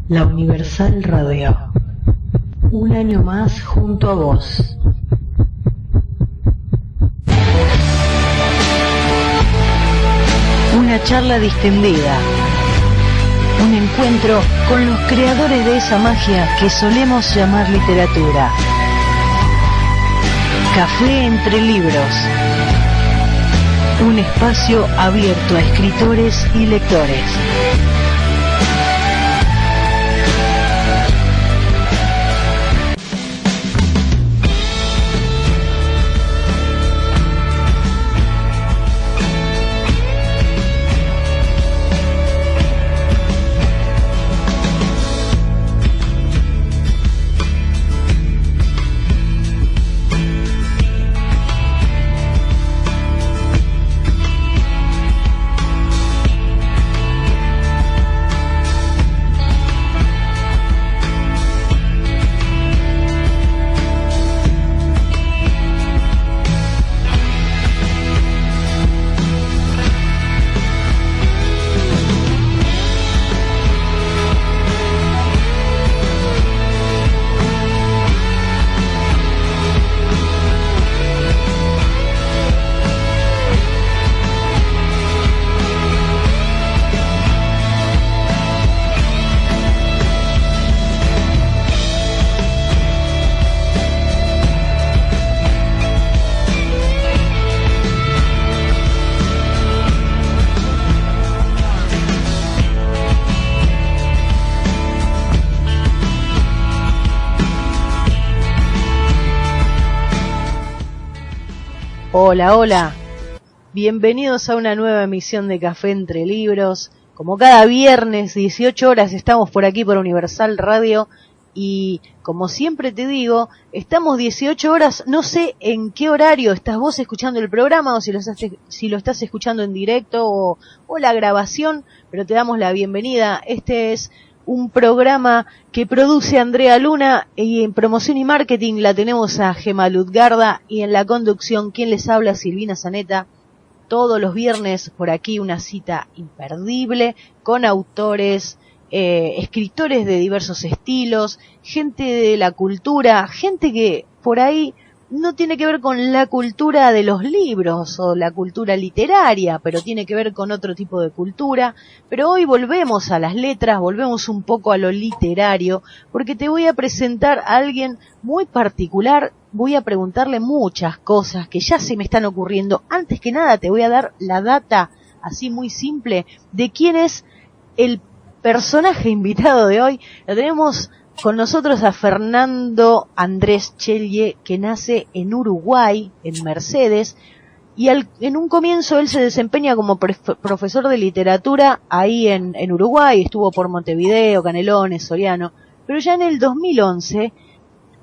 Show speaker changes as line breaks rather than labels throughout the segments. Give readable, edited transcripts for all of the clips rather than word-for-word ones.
La Universal Radio. Un año más junto a vos. Una charla distendida. Un encuentro con los creadores de esa magia que solemos llamar literatura. Café entre libros. Un espacio abierto a escritores y lectores. Hola, hola, bienvenidos a una nueva emisión de Café entre Libros. Como cada viernes, 18 horas, estamos por aquí por Universal Radio y como siempre te digo, estamos 18 horas, no sé en qué horario estás vos escuchando el programa o si lo estás escuchando en directo o la grabación, pero te damos la bienvenida. Este es un programa que produce Andrea Luna y en promoción y marketing la tenemos a Gema Lutgarda y en la conducción quien les habla, Silvina Zaneta. Todos los viernes por aquí una cita imperdible con autores, escritores de diversos estilos, gente de la cultura, gente que por ahí no tiene que ver con la cultura de los libros o la cultura literaria, pero tiene que ver con otro tipo de cultura. Pero hoy volvemos a las letras, volvemos un poco a lo literario, porque te voy a presentar a alguien muy particular. Voy a preguntarle muchas cosas que ya se me están ocurriendo. Antes que nada te voy a dar la data, así muy simple, de quién es el personaje invitado de hoy. Lo tenemos con nosotros a Fernando Andrés Chelier, que nace en Uruguay, en Mercedes, y en un comienzo él se desempeña como profesor de literatura ahí en Uruguay, estuvo por Montevideo, Canelones, Soriano, pero ya en el 2011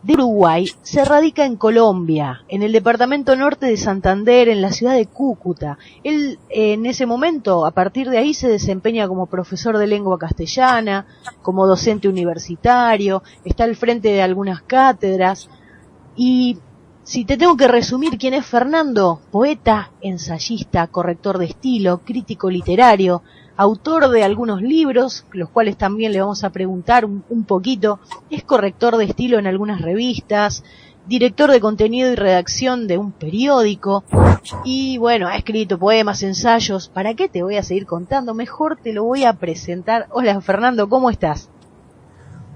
de Uruguay se radica en Colombia, en el departamento norte de Santander, en la ciudad de Cúcuta. Él en ese momento, a partir de ahí, se desempeña como profesor de lengua castellana, como docente universitario, está al frente de algunas cátedras. Y si te tengo que resumir quién es Fernando: poeta, ensayista, corrector de estilo, crítico literario, autor de algunos libros, los cuales también le vamos a preguntar un poquito, es corrector de estilo en algunas revistas, director de contenido y redacción de un periódico, y bueno, ha escrito poemas, ensayos. ¿Para qué te voy a seguir contando? Mejor te lo voy a presentar. Hola Fernando, ¿cómo estás?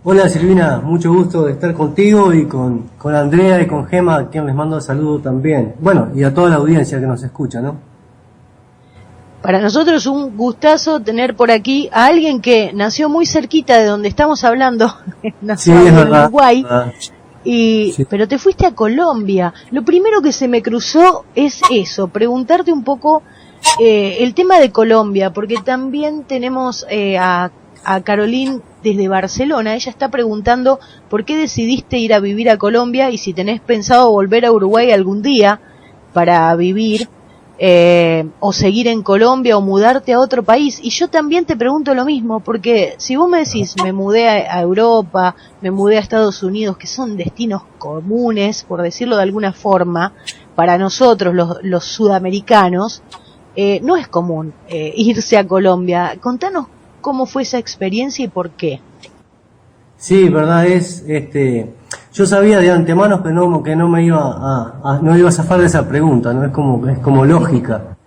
Hola Silvina, mucho gusto de estar contigo y con Andrea y con Gema, a quien les mando saludo también. Bueno, y a toda la audiencia que nos escucha, ¿no?
Para nosotros es un gustazo tener por aquí a alguien que nació muy cerquita de donde estamos hablando, nació en Uruguay, sí. Pero te fuiste a Colombia. Lo primero que se me cruzó es eso, preguntarte un poco el tema de Colombia, porque también tenemos a Caroline desde Barcelona. Ella está preguntando por qué decidiste ir a vivir a Colombia y si tenés pensado volver a Uruguay algún día para vivir. O seguir en Colombia o mudarte a otro país. Y yo también te pregunto lo mismo, porque si vos me decís me mudé a Europa, me mudé a Estados Unidos, que son destinos comunes, por decirlo de alguna forma, para nosotros los sudamericanos, no es común irse a Colombia. Contanos cómo fue esa experiencia y por qué.
Sí, verdad es, yo sabía de antemano que no me iba no iba a zafar de esa pregunta, ¿no? Es como lógica.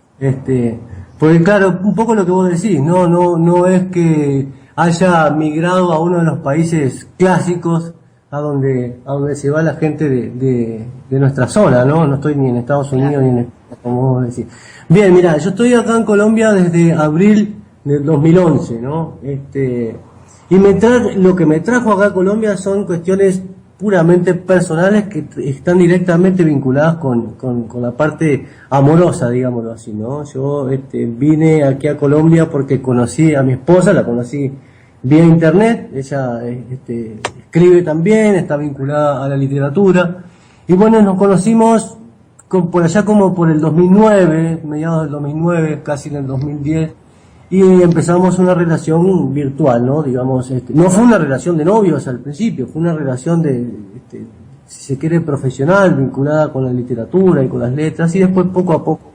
Porque claro, un poco lo que vos decís, no es que haya migrado a uno de los países clásicos a donde se va la gente de nuestra zona, ¿no? No estoy ni en Estados Unidos ni en España, como vos decís. Bien, mira, yo estoy acá en Colombia desde abril del 2011, ¿no? Y lo que me trajo acá a Colombia son cuestiones puramente personales que están directamente vinculadas con la parte amorosa, digámoslo así, ¿no? Yo vine aquí a Colombia porque conocí a mi esposa, la conocí vía internet, ella escribe también, está vinculada a la literatura, y bueno, nos conocimos por allá como por el 2009, mediados del 2009, casi en el 2010, y empezamos una relación virtual, ¿no? Digamos, no fue una relación de novios al principio, fue una relación si se quiere, profesional, vinculada con la literatura y con las letras, y después poco a poco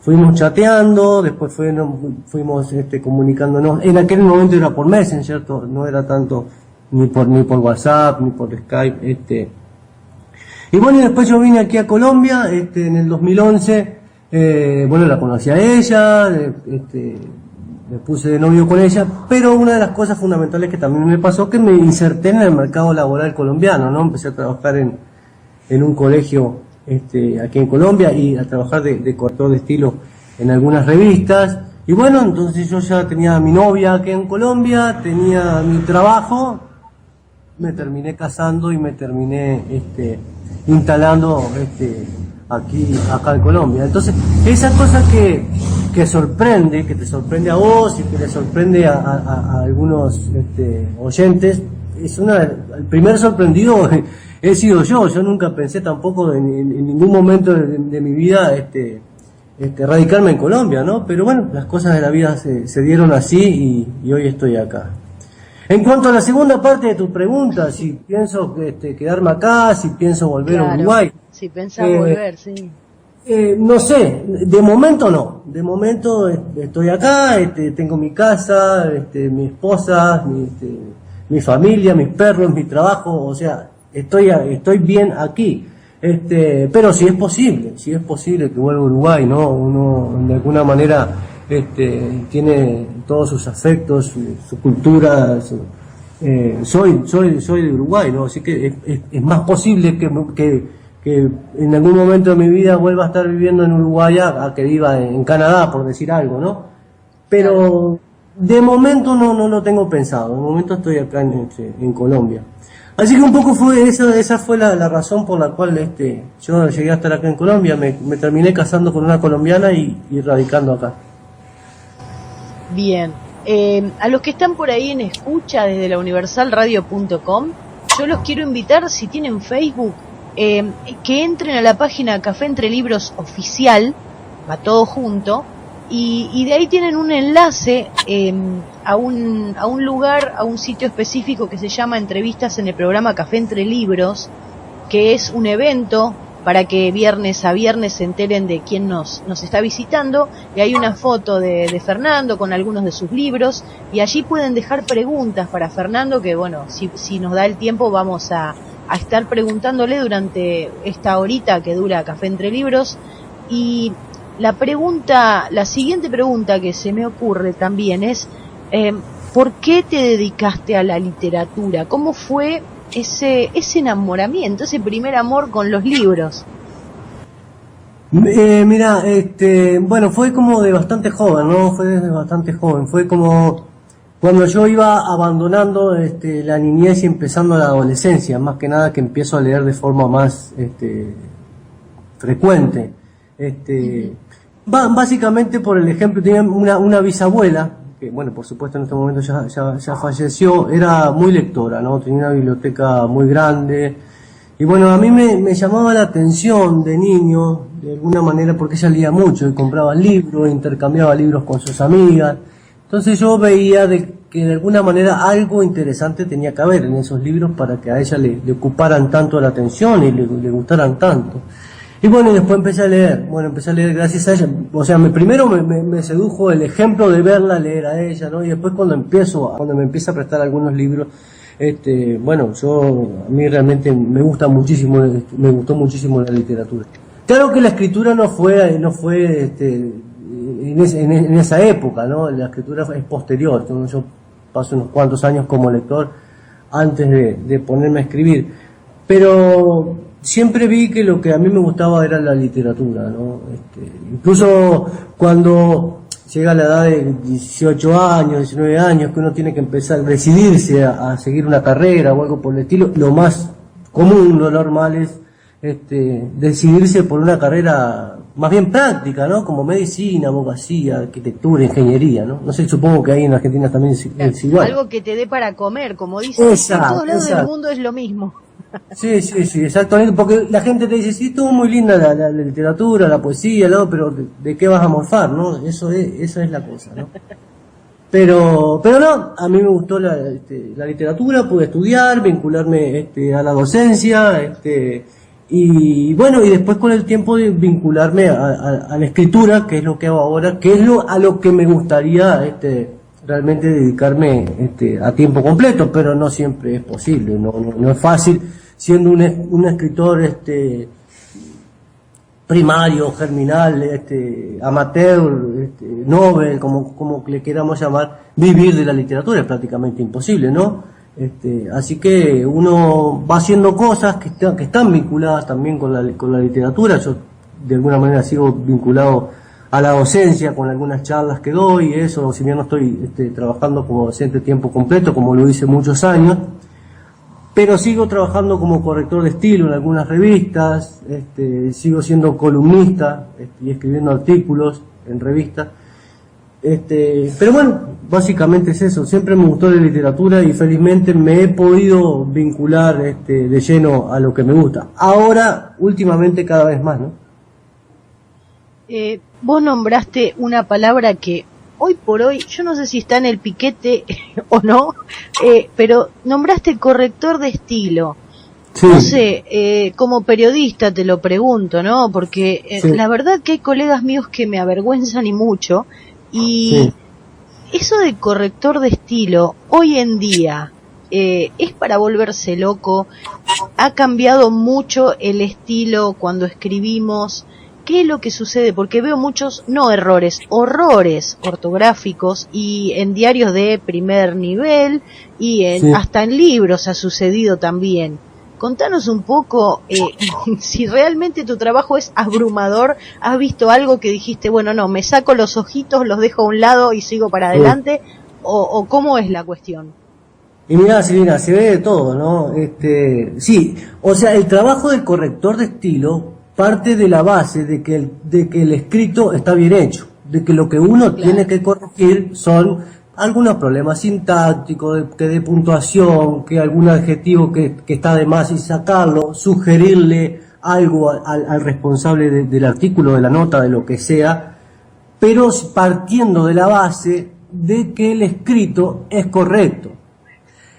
fuimos chateando, después fuimos comunicándonos. En aquel momento era por Messenger, no era tanto ni por WhatsApp, ni por Skype, Y bueno, y después yo vine aquí a Colombia, en el 2011, bueno, la conocí a ella, me puse de novio con ella, pero una de las cosas fundamentales que también me pasó que me inserté en el mercado laboral colombiano, ¿no? Empecé a trabajar en un colegio aquí en Colombia y a trabajar de corrector de estilo en algunas revistas. Y bueno, entonces yo ya tenía a mi novia aquí en Colombia, tenía mi trabajo, me terminé casando y me terminé instalando acá en Colombia. Entonces, esa cosa que sorprende, que te sorprende a vos y que le sorprende a algunos oyentes, el primer sorprendido he sido yo nunca pensé tampoco en ningún momento de mi vida radicarme en Colombia, ¿no? Pero bueno, las cosas de la vida se dieron así y hoy estoy acá. En cuanto a la segunda parte de tu pregunta, si pienso quedarme acá, si pienso volver a Uruguay.
Si pensás volver, sí.
No sé, de momento no. De momento estoy acá, tengo mi casa, mi esposa, mi familia, mis perros, mi trabajo, o sea, estoy bien aquí. Pero si es posible que vuelva a Uruguay, ¿no? Uno de alguna manera tiene todos sus afectos, su cultura, soy de Uruguay, ¿no? Así que es más posible que en algún momento de mi vida vuelva a estar viviendo en Uruguay a que viva en Canadá, por decir algo, ¿no? Pero de momento no lo tengo pensado, de momento estoy acá en Colombia. Así que un poco esa fue la razón por la cual yo llegué a estar acá en Colombia, me terminé casando con una colombiana y radicando acá.
Bien, a los que están por ahí en escucha desde la universalradio.com, yo los quiero invitar, si tienen Facebook, que entren a la página Café Entre Libros Oficial, va todo junto, y de ahí tienen un enlace a un lugar, a un sitio específico que se llama Entrevistas en el programa Café Entre Libros, que es un evento para que viernes a viernes se enteren de quién nos está visitando, y hay una foto de Fernando con algunos de sus libros, y allí pueden dejar preguntas para Fernando, que bueno, si nos da el tiempo vamos a estar preguntándole durante esta horita que dura Café Entre Libros. Y la siguiente pregunta que se me ocurre también es, ¿por qué te dedicaste a la literatura? ¿Cómo fue ese enamoramiento, ese primer amor con los libros?
Mira, bueno, fue como de bastante joven, ¿no? Fue desde bastante joven, fue como cuando yo iba abandonando la niñez y empezando la adolescencia, más que nada que empiezo a leer de forma más frecuente. Básicamente por el ejemplo, tenía una bisabuela, que bueno, por supuesto en este momento ya falleció, era muy lectora, ¿no? Tenía una biblioteca muy grande, y bueno, a mí me llamaba la atención de niño, de alguna manera, porque ella leía mucho, y compraba libros, intercambiaba libros con sus amigas. Entonces yo veía que de alguna manera algo interesante tenía que haber en esos libros para que a ella le ocuparan tanto la atención y le gustaran tanto. Y bueno, y después empecé a leer gracias a ella. O sea, primero me sedujo el ejemplo de verla leer a ella, ¿no? Y después cuando me empieza a prestar algunos libros, Bueno, a mí realmente me gustó muchísimo la literatura. Claro que la escritura no fue en esa época, ¿no? La escritura es posterior. Entonces yo paso unos cuantos años como lector antes de ponerme a escribir. Pero siempre vi que lo que a mí me gustaba era la literatura, ¿no? Incluso cuando llega a la edad de 18 años, 19 años, que uno tiene que empezar a decidirse a seguir una carrera o algo por el estilo, lo más común, lo normal es decidirse por una carrera más bien práctica, ¿no? Como medicina, abogacía, arquitectura, ingeniería, ¿no? No sé, supongo que ahí en Argentina también es igual.
Algo que te dé para comer, como dicen, en todos lados del mundo es lo mismo.
Sí, exactamente, porque la gente te dice, sí, estuvo muy linda la literatura, la poesía, ¿no? Pero ¿de qué vas a morfar, no? Esa es la cosa, ¿no? Pero no, a mí me gustó la literatura, pude estudiar, vincularme a la docencia, y bueno, y después con el tiempo de vincularme a la escritura, que es lo que hago ahora, que es a lo que me gustaría realmente dedicarme a tiempo completo, pero no siempre es posible, no es fácil siendo un escritor primario, germinal, amateur, novel, como le queramos llamar, vivir de la literatura es prácticamente imposible, ¿no? Así que uno va haciendo cosas que están vinculadas también con la literatura. Yo de alguna manera sigo vinculado a la docencia con algunas charlas que doy, eso, si bien no estoy trabajando como docente tiempo completo, como lo hice muchos años, pero sigo trabajando como corrector de estilo en algunas revistas, sigo siendo columnista y escribiendo artículos en revistas. Pero bueno, básicamente es eso. Siempre me gustó la literatura y felizmente me he podido vincular de lleno a lo que me gusta. Ahora, últimamente, cada vez más, ¿no?
Vos nombraste una palabra que hoy por hoy, yo no sé si está en el piquete o no, pero nombraste corrector de estilo. Sí. No sé, como periodista te lo pregunto, ¿no? Porque sí, la verdad que hay colegas míos que me avergüenzan y mucho. Y sí, eso de corrector de estilo, hoy en día, es para volverse loco. Ha cambiado mucho el estilo cuando escribimos. ¿Qué es lo que sucede? Porque veo muchos, no errores, horrores ortográficos y en diarios de primer nivel y sí, hasta en libros ha sucedido también. Contanos un poco si realmente tu trabajo es abrumador. ¿Has visto algo que dijiste, bueno, no, me saco los ojitos, los dejo a un lado y sigo para adelante? ¿O cómo es la cuestión?
Y mirá, Silvina, se ve de todo, ¿no? Sí, o sea, el trabajo del corrector de estilo parte de la base de que el escrito está bien hecho, de que lo que uno tiene que corregir son algunos problemas sintácticos, de puntuación, que algún adjetivo que está de más y sacarlo, sugerirle algo al responsable del artículo, de la nota, de lo que sea, pero partiendo de la base de que el escrito es correcto.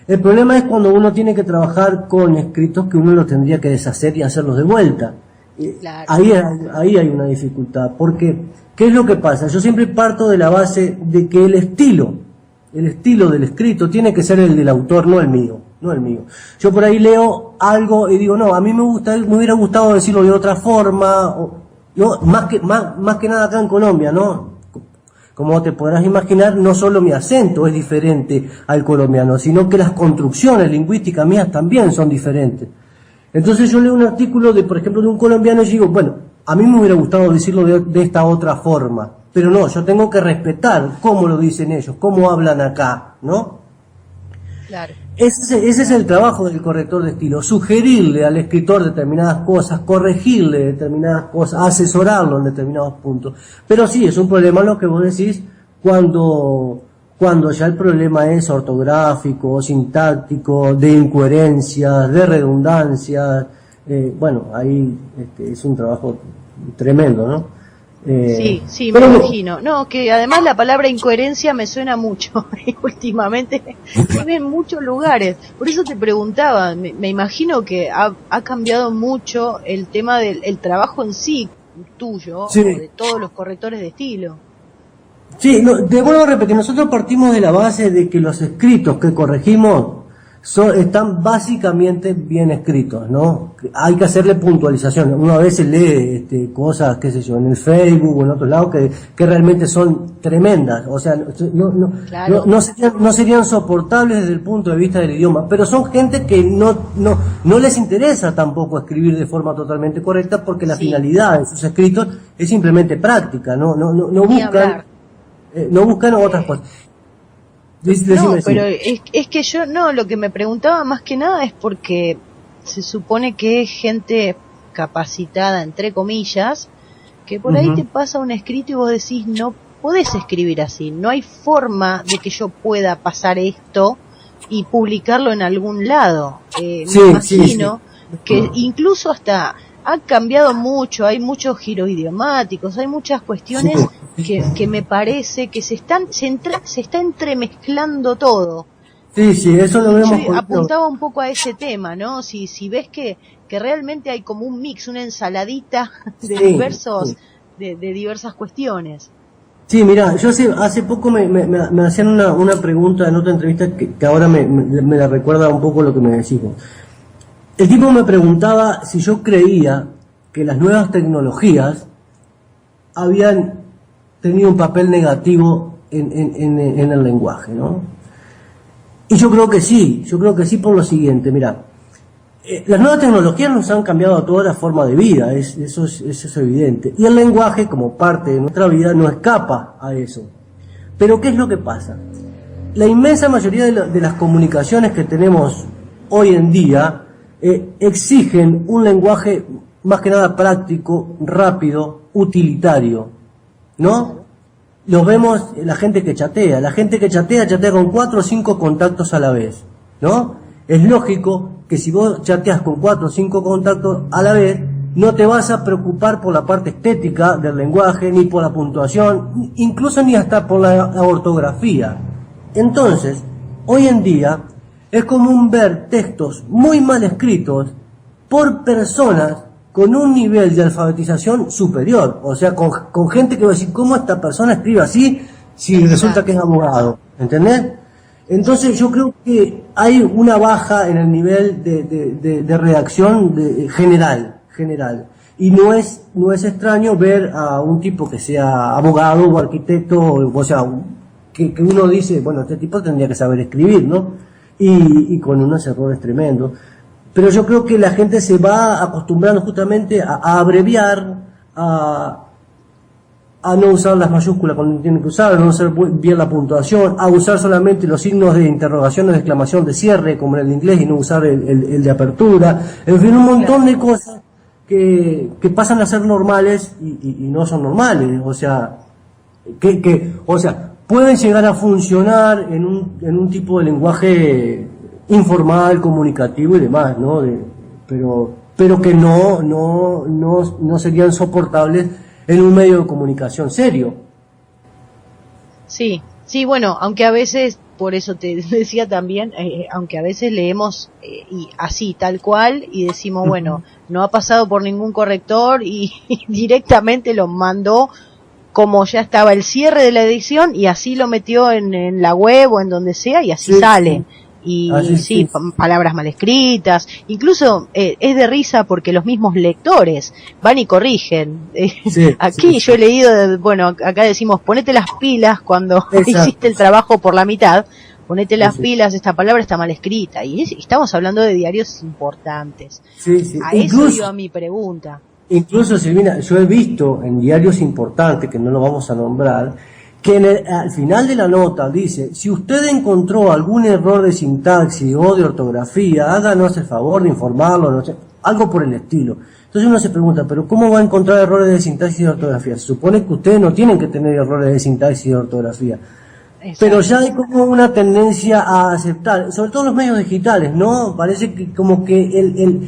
El problema es cuando uno tiene que trabajar con escritos que uno los tendría que deshacer y hacerlos de vuelta. Claro. Ahí hay una dificultad, porque ¿qué es lo que pasa? Yo siempre parto de la base de que el estilo del escrito tiene que ser el del autor, no el mío. Yo por ahí leo algo y digo, no, a mí me hubiera gustado decirlo de otra forma, no, más que nada acá en Colombia, ¿no? Como te podrás imaginar, no solo mi acento es diferente al colombiano, sino que las construcciones lingüísticas mías también son diferentes. Entonces yo leo un artículo por ejemplo, de un colombiano y digo, bueno, a mí me hubiera gustado decirlo de esta otra forma, pero no, yo tengo que respetar cómo lo dicen ellos, cómo hablan acá, ¿no? Claro. Ese es el trabajo del corrector de estilo, sugerirle al escritor determinadas cosas, corregirle determinadas cosas, asesorarlo en determinados puntos. Pero sí, es un problema lo que vos decís cuando ya el problema es ortográfico, sintáctico, de incoherencias, de redundancias, bueno, ahí es un trabajo tremendo, ¿no?
Sí, me imagino. No, que además la palabra incoherencia me suena mucho últimamente, en muchos lugares. Por eso te preguntaba, me imagino que ha cambiado mucho el tema del trabajo en sí, tuyo, sí, o de todos los correctores de estilo.
Sí, te vuelvo a repetir, nosotros partimos de la base de que los escritos que corregimos están básicamente bien escritos, ¿no? Hay que hacerle puntualización. Uno a veces lee cosas, qué sé yo, en el Facebook o en otros lados que realmente son tremendas. O sea,
Claro.
no serían soportables desde el punto de vista del idioma, pero son gente que no les interesa tampoco escribir de forma totalmente correcta, porque la
Sí.
finalidad de sus escritos es simplemente práctica, no
Ni hablar.
buscan otras cosas.
No,
Decime,
pero
decime.
es que yo no, lo que me preguntaba más que nada es porque se supone que es gente capacitada, entre comillas, que por ahí
Ujú.
te pasa un escrito y vos decís, no podés escribir así, no hay forma de que yo pueda pasar esto y publicarlo en algún lado. Me
Sí,
imagino
sí.
que incluso hasta ha cambiado mucho, hay muchos giros idiomáticos, hay muchas cuestiones que me parece que se está entremezclando todo.
Sí, eso lo
Y
vemos
yo apuntaba un poco a ese tema, ¿no? Si ves que realmente hay como un mix, una ensaladita de
Sí,
diversos,
sí.
de diversas cuestiones.
Sí, mira, yo hace poco me hacían una pregunta en otra entrevista que ahora me la recuerda un poco lo que me decís vos. El tipo me preguntaba si yo creía que las nuevas tecnologías habían tenido un papel negativo en el lenguaje, ¿no? Y yo creo que sí por lo siguiente, mira, las nuevas tecnologías nos han cambiado toda la forma de vida, eso es evidente. Y el lenguaje, como parte de nuestra vida, no escapa a eso. Pero ¿qué es lo que pasa? La inmensa mayoría de las comunicaciones que tenemos hoy en día exigen un lenguaje más que nada práctico, rápido, utilitario, ¿no? Los vemos, la gente que chatea chatea con 4 o 5 contactos a la vez, ¿no? Es lógico que si vos chateas con 4 o 5 contactos a la vez, no te vas a preocupar por la parte estética del lenguaje, ni por la puntuación, incluso ni hasta por la ortografía. Entonces, hoy en día, es común ver textos muy mal escritos por personas con un nivel de alfabetización superior, o sea, con gente que va a decir, ¿cómo esta persona escribe así si resulta que es abogado? ¿Entendés? Entonces yo creo que hay una baja en el nivel de redacción general. Y no es extraño ver a un tipo que sea abogado o arquitecto, o sea, que uno dice, bueno, este tipo tendría que saber escribir, ¿no? Y con unos errores tremendos. Pero yo creo que la gente se va acostumbrando justamente a abreviar, a no usar las mayúsculas cuando tienen que usar, a no usar bien la puntuación, a usar solamente los signos de interrogación o de exclamación de cierre, como en el inglés, y no usar el de apertura. En fin, un montón de cosas que pasan a ser normales y no son normales. O sea, pueden llegar a funcionar en un tipo de lenguaje informal, comunicativo y demás, ¿no? Pero que no serían soportables en un medio de comunicación serio.
Sí, bueno, aunque a veces, por eso te decía también, aunque a veces leemos y así, tal cual, y decimos, bueno, no ha pasado por ningún corrector y directamente lo mandó como ya estaba el cierre de la edición y así lo metió en la web o en donde sea y así sale.
Sí.
Y
Así,
sí, palabras mal escritas, incluso es de risa porque los mismos lectores van y corrigen. Aquí yo he leído, bueno, acá decimos, ponete las pilas cuando hiciste el trabajo por la mitad, ponete las pilas, esta palabra está mal escrita, y estamos hablando de diarios importantes. A eso iba mi pregunta.
Incluso, Silvina, yo he visto en diarios importantes, que no lo vamos a nombrar, que al final de la nota dice, si usted encontró algún error de sintaxis o de ortografía, háganos el favor de informarlo, no sé, algo por el estilo. Entonces uno se pregunta, ¿pero cómo va a encontrar errores de sintaxis y de ortografía? Se supone que ustedes no tienen que tener errores de sintaxis y de ortografía. Exacto. Pero ya hay como una tendencia a aceptar, sobre todo en los medios digitales, ¿no? Parece que como que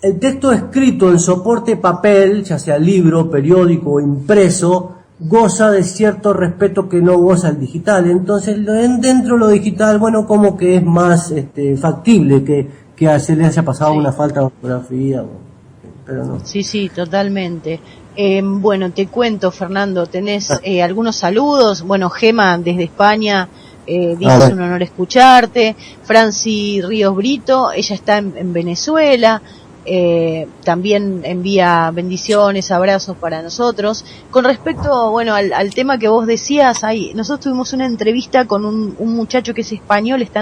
el texto escrito en soporte papel, ya sea libro, periódico o impreso, goza de cierto respeto que no goza el digital. Entonces dentro de lo digital, bueno, como que es más factible que se le haya pasado una falta de ortografía, pero no.
Sí, totalmente. Bueno, te cuento, Fernando, tenés algunos saludos. Bueno, Gema desde España dice es un honor escucharte. Franci Ríos Brito, ella está en Venezuela, también envía bendiciones, abrazos para nosotros. Con respecto, bueno, al tema que vos decías, nosotros tuvimos una entrevista con un muchacho que es español, está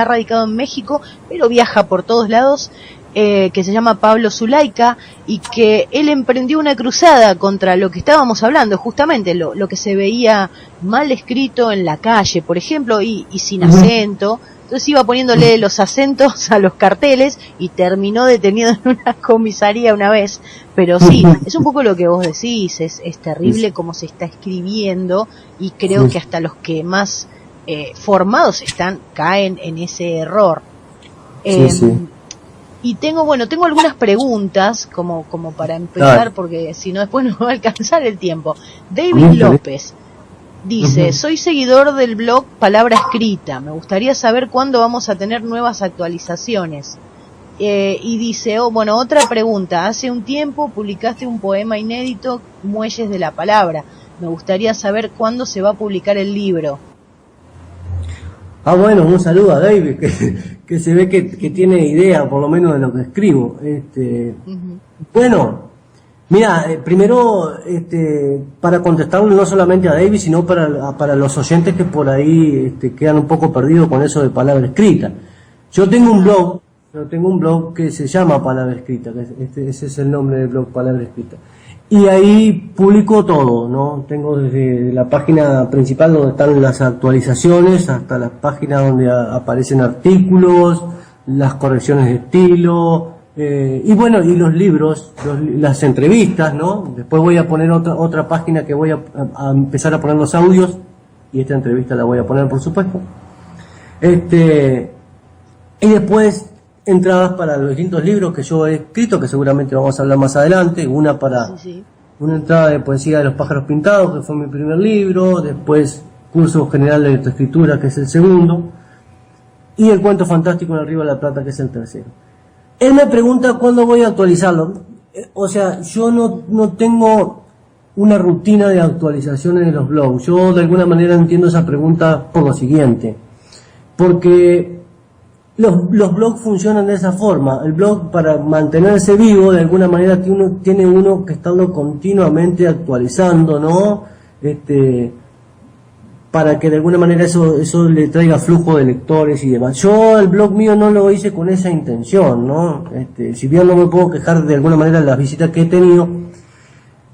radicado en México, pero viaja por todos lados, que se llama Pablo Zulaika, y que él emprendió una cruzada contra lo que estábamos hablando, justamente lo que se veía mal escrito en la calle, por ejemplo, y sin acento. Entonces iba poniéndole los acentos a los carteles y terminó detenido en una comisaría una vez. Pero sí, es un poco lo que vos decís, es terrible cómo se está escribiendo, y creo que hasta los que más formados caen en ese error. Y tengo algunas preguntas como para empezar, porque si no después no va a alcanzar el tiempo. David López dice, soy seguidor del blog Palabra Escrita, me gustaría saber cuándo vamos a tener nuevas actualizaciones. Y dice, otra pregunta, hace un tiempo publicaste un poema inédito, Muelles de la Palabra, me gustaría saber cuándo se va a publicar el libro.
Bueno, un saludo a David, que se ve que tiene idea por lo menos de lo que escribo. Bueno, mira, primero, para contestarle no solamente a David, sino para los oyentes que por ahí quedan un poco perdidos con eso de Palabra Escrita. Yo tengo un blog que se llama Palabra Escrita, que ese es el nombre del blog, Palabra Escrita. Y ahí publico todo, ¿no? Tengo desde la página principal donde están las actualizaciones hasta las páginas donde aparecen artículos, las correcciones de estilo, y los libros, las entrevistas, ¿no? Después voy a poner otra página que voy a empezar a poner los audios, y esta entrevista la voy a poner, por supuesto. Y después entradas para los distintos libros que yo he escrito, que seguramente vamos a hablar más adelante. Una entrada de poesía de los pájaros pintados, que fue mi primer libro. Después curso general de lectoescritura, que es el segundo, y el cuento fantástico en el Río de la Plata, que es el tercero. Él me pregunta cuándo voy a actualizarlo. O sea, yo no tengo una rutina de actualizaciones de los blogs. Yo de alguna manera entiendo esa pregunta por lo siguiente, porque los blogs funcionan de esa forma. El blog, para mantenerse vivo, de alguna manera tiene uno que estarlo continuamente actualizando, ¿no? Para que de alguna manera eso le traiga flujo de lectores y demás. Yo el blog mío no lo hice con esa intención, ¿no? Si bien no me puedo quejar de alguna manera de las visitas que he tenido,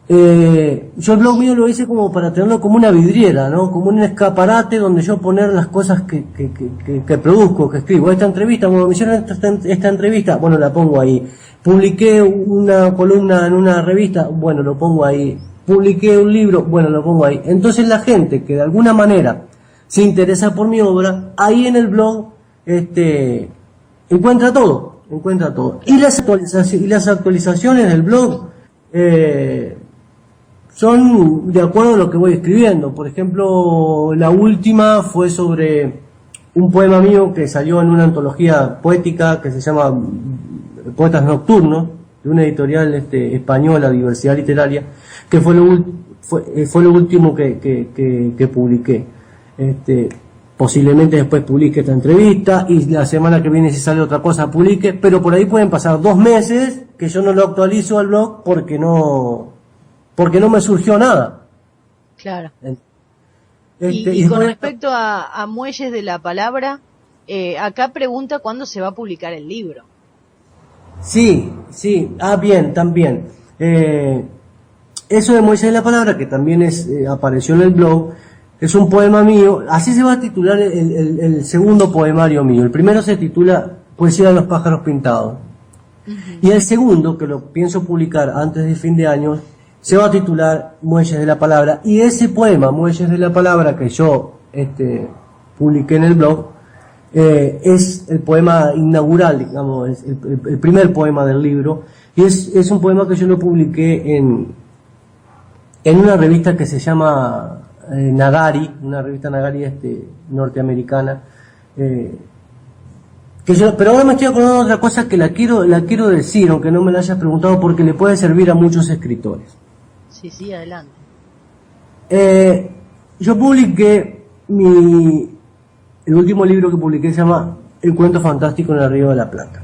yo el blog mío lo hice como para tenerlo como una vidriera, ¿no? Como un escaparate donde yo poner las cosas que produzco, que escribo. Esta entrevista, me hicieron esta entrevista, bueno, la pongo ahí. Publiqué una columna en una revista, bueno, lo pongo ahí. Publiqué un libro, bueno, lo pongo ahí. Entonces la gente que de alguna manera se interesa por mi obra, ahí en el blog encuentra todo. Y las actualizaciones del blog son de acuerdo a lo que voy escribiendo. Por ejemplo, la última fue sobre un poema mío que salió en una antología poética que se llama Poetas Nocturnos, de una editorial española, Diversidad Literaria, que fue lo último que publiqué. Posiblemente después publique esta entrevista, y la semana que viene, si sale otra cosa, publique, pero por ahí pueden pasar 2 meses que yo no lo actualizo al blog porque no me surgió nada.
Claro. Y con respecto a Muelles de la Palabra, acá pregunta cuándo se va a publicar el libro.
Sí. Bien, también. Eso de Muelles de la Palabra, que también apareció en el blog, es un poema mío. Así se va a titular el segundo poemario mío. El primero se titula Poesía de los pájaros pintados. Y el segundo, que lo pienso publicar antes de fin de año, se va a titular Muelles de la Palabra. Y ese poema, Muelles de la Palabra, que yo publiqué en el blog, es el poema inaugural, digamos, es el primer poema del libro, y es un poema que yo lo publiqué en una revista que se llama Nagari, una revista Nagari norteamericana, pero ahora me estoy acordando de otra cosa que la quiero decir, aunque no me la hayas preguntado, porque le puede servir a muchos escritores.
Sí, adelante.
Yo publiqué mi el último libro que publiqué se llama El cuento fantástico en el Río de la Plata.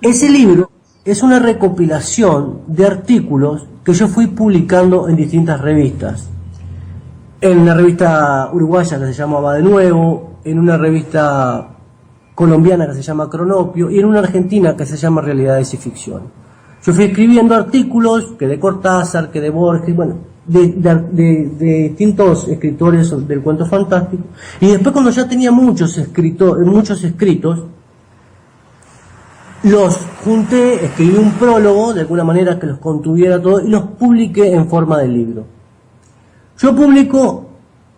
Ese libro es una recopilación de artículos que yo fui publicando en distintas revistas. En una revista uruguaya que se llama Va de Nuevo, en una revista colombiana que se llama Cronopio y en una argentina que se llama Realidades y Ficción. Yo fui escribiendo artículos que de Cortázar, que de Borges, bueno, de distintos escritores del cuento fantástico, y después cuando ya tenía muchos escritos, los junté, escribí un prólogo de alguna manera que los contuviera todo y los publiqué en forma de libro. Yo publico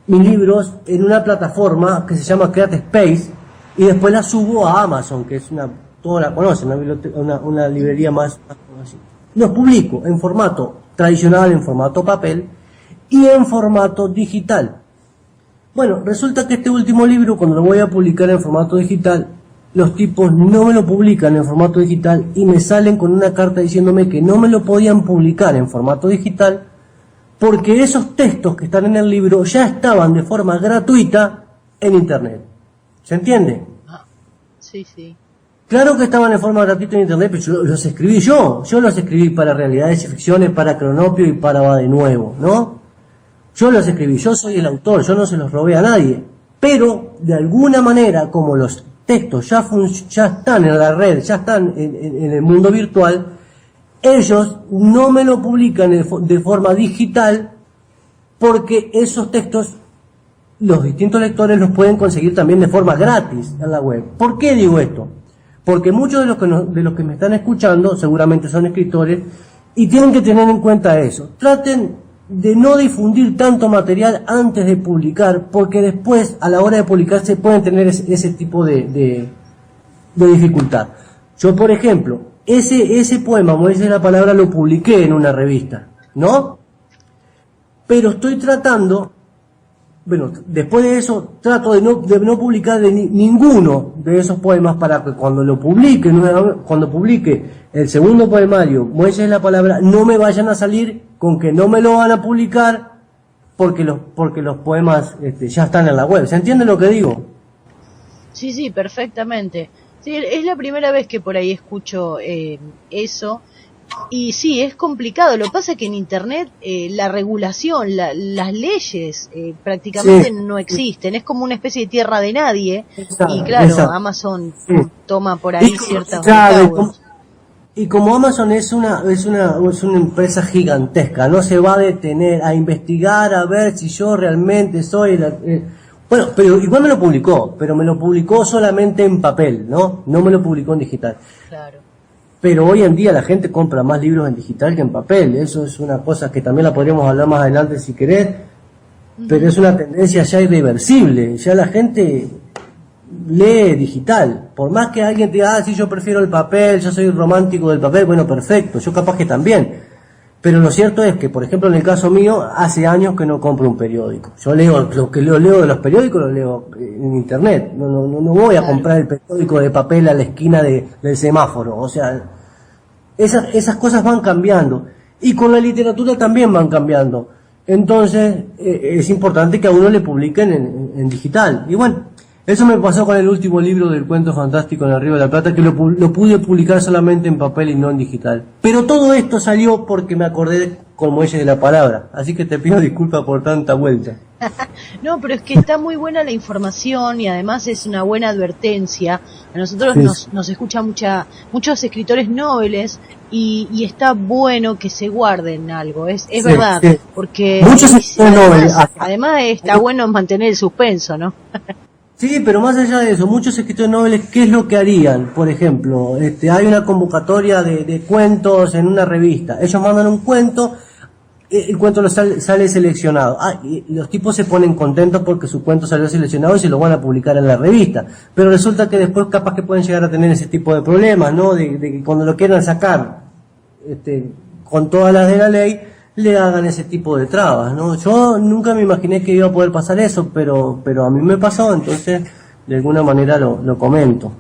mis libros en una plataforma que se llama Create Space y después la subo a Amazon, que es todos la conocen, una librería más conocida. Los publico en formato tradicional, en formato papel y en formato digital. Bueno, resulta que este último libro, cuando lo voy a publicar en formato digital, los tipos no me lo publican en formato digital y me salen con una carta diciéndome que no me lo podían publicar en formato digital porque esos textos que están en el libro ya estaban de forma gratuita en internet. ¿Se entiende?
Sí, sí.
Claro que estaban en forma gratuita en internet, pero yo los escribí yo los escribí para Realidades y Ficciones, para Cronopio y para Va de Nuevo, ¿no? Yo los escribí, yo soy el autor, yo no se los robé a nadie, pero de alguna manera, como los textos ya están en la red, ya están en el mundo virtual, ellos no me lo publican de forma digital porque esos textos los distintos lectores los pueden conseguir también de forma gratis en la web. ¿Por qué digo esto? Porque muchos de los que me están escuchando seguramente son escritores y tienen que tener en cuenta eso. Traten de no difundir tanto material antes de publicar, porque después a la hora de publicar se pueden tener ese tipo de dificultad. Yo, por ejemplo, ese poema, Moisés de la Palabra, lo publiqué en una revista, ¿no? Pero estoy tratando, bueno, después de eso trato de no publicar ninguno de esos poemas para que cuando publique el segundo poemario, Moisés de la Palabra, no me vayan a salir con que no me lo van a publicar porque los poemas ya están en la web. ¿Se entiende lo que digo?
Sí, sí, perfectamente. Sí, es la primera vez que por ahí escucho eso. Y sí, es complicado. Lo que pasa es que en Internet la regulación, las leyes prácticamente no existen. Es como una especie de tierra de nadie. Y claro, Amazon toma por ahí ciertos recaudos.
Y como Amazon es una empresa gigantesca, no se va a detener a investigar a ver si yo realmente soy bueno, pero igual me lo publicó, pero me lo publicó solamente en papel, ¿no? No me lo publicó en digital.
Claro.
Pero hoy en día la gente compra más libros en digital que en papel. Eso es una cosa que también la podríamos hablar más adelante si querés, pero es una tendencia ya irreversible. Ya la gente lee digital. Por más que alguien te diga, sí, yo prefiero el papel, yo soy romántico del papel, bueno, perfecto, yo capaz que también. Pero lo cierto es que, por ejemplo, en el caso mío, hace años que no compro un periódico. Yo leo lo que leo de los periódicos, lo leo en internet. No voy a comprar el periódico de papel a la esquina del semáforo. O sea, esas cosas van cambiando. Y con la literatura también van cambiando. Entonces, es importante que a uno le publiquen en digital. Y bueno, eso me pasó con el último libro del cuento fantástico en el Río de la Plata, que lo pude publicar solamente en papel y no en digital. Pero todo esto salió porque me acordé con Moisés de la Palabra, así que te pido disculpas por tanta vuelta.
No, pero es que está muy buena la información y además es una buena advertencia. A nosotros nos escuchan muchos escritores nobles y está bueno que se guarden algo, es verdad, porque
muchos escritores nobles.
Además está bueno mantener el suspenso, ¿no?
Sí, pero más allá de eso, muchos escritores nobles, ¿qué es lo que harían? Por ejemplo, hay una convocatoria de cuentos en una revista. Ellos mandan un cuento, el cuento sale seleccionado. Y los tipos se ponen contentos porque su cuento salió seleccionado y se lo van a publicar en la revista. Pero resulta que después capaz que pueden llegar a tener ese tipo de problemas, ¿no? De que cuando lo quieran sacar, con todas las de la ley, le hagan ese tipo de trabas, ¿no? Yo nunca me imaginé que iba a poder pasar eso, pero a mí me pasó, entonces de alguna manera lo comento.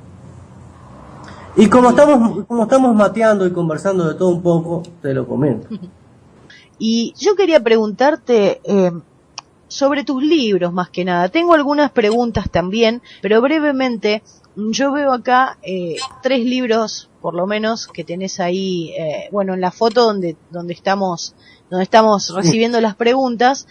Y como estamos mateando y conversando de todo un poco, te lo comento.
Y yo quería preguntarte, sobre tus libros más que nada. Tengo algunas preguntas también, pero brevemente, yo veo acá 3 libros, por lo menos, que tenés ahí, bueno, en la foto donde estamos recibiendo las preguntas.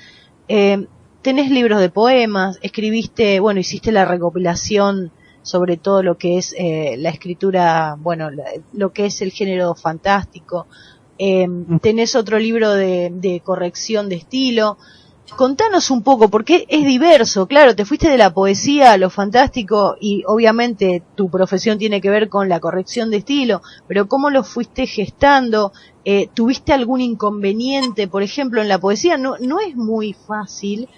Tenés libros de poemas, escribiste, bueno, hiciste la recopilación sobre todo lo que es la escritura, bueno, lo que es el género fantástico. Tenés otro libro de corrección de estilo. Contanos un poco, porque es diverso, claro, te fuiste de la poesía a lo fantástico y obviamente tu profesión tiene que ver con la corrección de estilo, pero ¿cómo lo fuiste gestando? ¿Tuviste algún inconveniente? Por ejemplo, en la poesía no es muy fácil